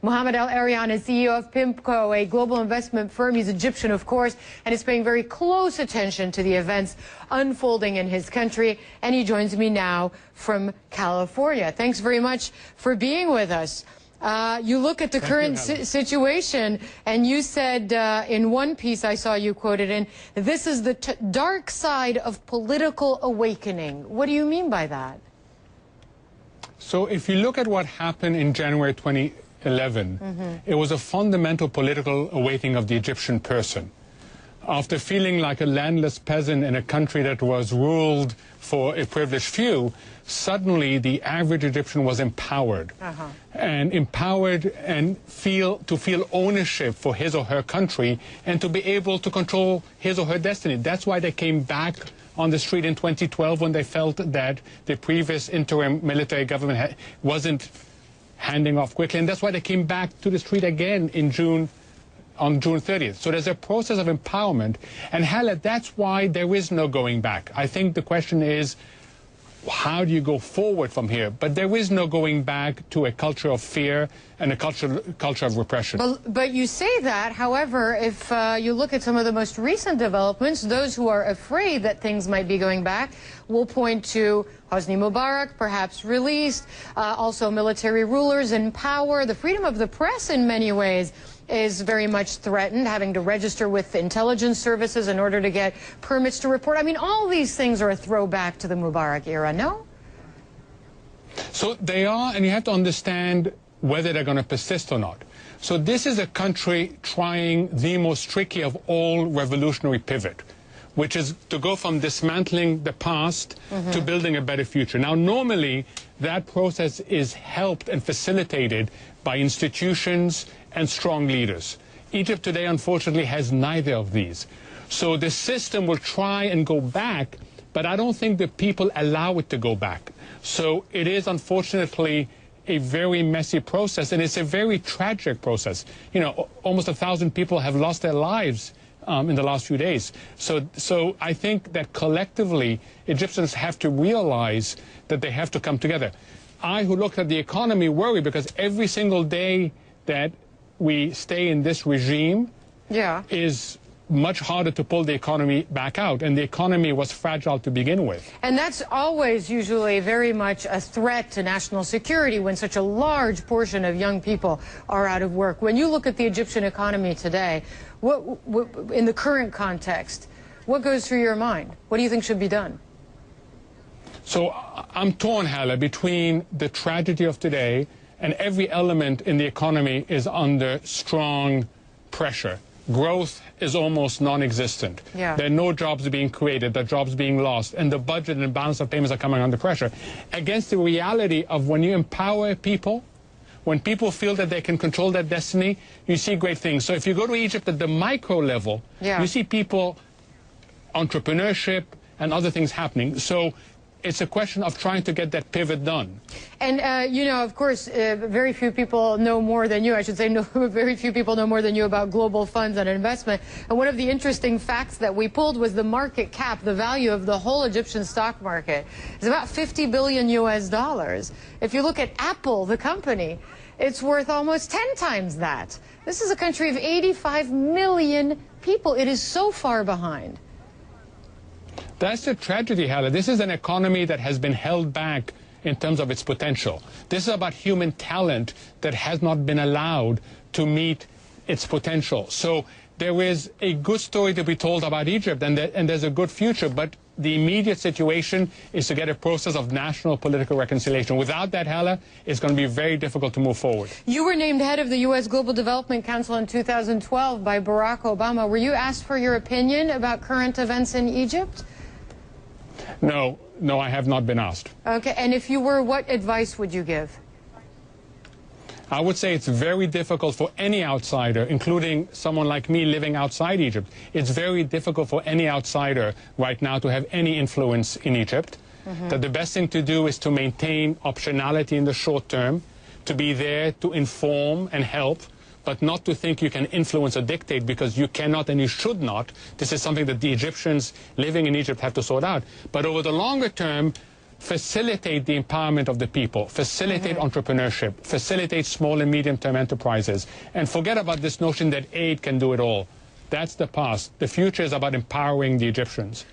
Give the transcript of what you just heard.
Mohammed Al-Arian is CEO of PIMCO, a global investment firm. He's Egyptian, of course, and is paying very close attention to the events unfolding in his country. And he joins me now from California. Thanks very much for being with us. You look at the current situation, and you said in one piece I saw you quoted in, this is the dark side of political awakening. What do you mean by that? So if you look at what happened in January 2011, it was a fundamental political awakening of the Egyptian person. After feeling like a landless peasant in a country that was ruled for a privileged few, suddenly the average Egyptian was empowered. And empowered and to feel ownership for his or her country and to be able to control his or her destiny. That's why they came back on the street in 2012 when they felt that the previous interim military government wasn't handing off quickly. And that's why they came back to the street again in on June 30th. So there's a process of empowerment. And Hala, that's why there is no going back. I think the question is, how do you go forward from here? But there is no going back to a culture of fear and a culture of repression. But you say that, however, if you look at some of the most recent developments, those who are afraid that things might be going back will point to Hosni Mubarak, perhaps released, also military rulers in power. The freedom of the press in many ways is very much threatened, having to register with intelligence services in order to get permits to report. I mean, all these things are a throwback to the Mubarak era, no? So they are, and you have to understand whether they're going to persist or not. So this is a country trying the most tricky of all revolutionary pivot, which is to go from dismantling the past to building a better future. Now, normally, that process is helped and facilitated by institutions and strong leaders. Egypt today, unfortunately, has neither of these. So the system will try and go back, but I don't think the people allow it to go back. So it is, unfortunately, a very messy process, and it's a very tragic process. You know, almost 1,000 people have lost their lives in the last few days. So I think that collectively, Egyptians have to realize that they have to come together. I, who looked at the economy, worry because every single day that we stay in this regime is much harder to pull the economy back out, and the economy was fragile to begin with. And that's always usually very much a threat to national security when such a large portion of young people are out of work. When you look at the Egyptian economy today, in the current context, what goes through your mind? What do you think should be done? So I'm torn, Hala, between the tragedy of today and every element in the economy is under strong pressure. Growth is almost non-existent. There are no jobs being created, there are jobs being lost, and the budget and balance of payments are coming under pressure. Against the reality of when you empower people, when people feel that they can control their destiny, you see great things. So if you go to Egypt at the micro level, you see people, entrepreneurship, and other things happening. So it's a question of trying to get that pivot done. And, you know, of course, very few people know more than you. I should say very few people know more than you about global funds and investment. And one of the interesting facts that we pulled was the market cap, the value of the whole Egyptian stock market is about $50 billion US. If you look at Apple, the company, it's worth almost 10 times that. This is a country of 85 million people. It is so far behind. That's the tragedy, Hala. This is an economy that has been held back in terms of its potential. This is about human talent that has not been allowed to meet its potential. So there is a good story to be told about Egypt, and there's a good future, but the immediate situation is to get a process of national political reconciliation. Without that, Hala, it's going to be very difficult to move forward. You were named head of the U.S. Global Development Council in 2012 by Barack Obama. Were you asked for your opinion about current events in Egypt? No, I have not been asked. Okay, and if you were, what advice would you give? I would say it's very difficult for any outsider, including someone like me living outside Egypt. It's very difficult for any outsider right now to have any influence in Egypt. That the best thing to do is to maintain optionality in the short term, to be there to inform and help, but not to think you can influence or dictate, because you cannot and you should not. This is something that the Egyptians living in Egypt have to sort out. But over the longer term, facilitate the empowerment of the people, facilitate entrepreneurship, facilitate small and medium-term enterprises, and forget about this notion that aid can do it all. That's the past. The future is about empowering the Egyptians.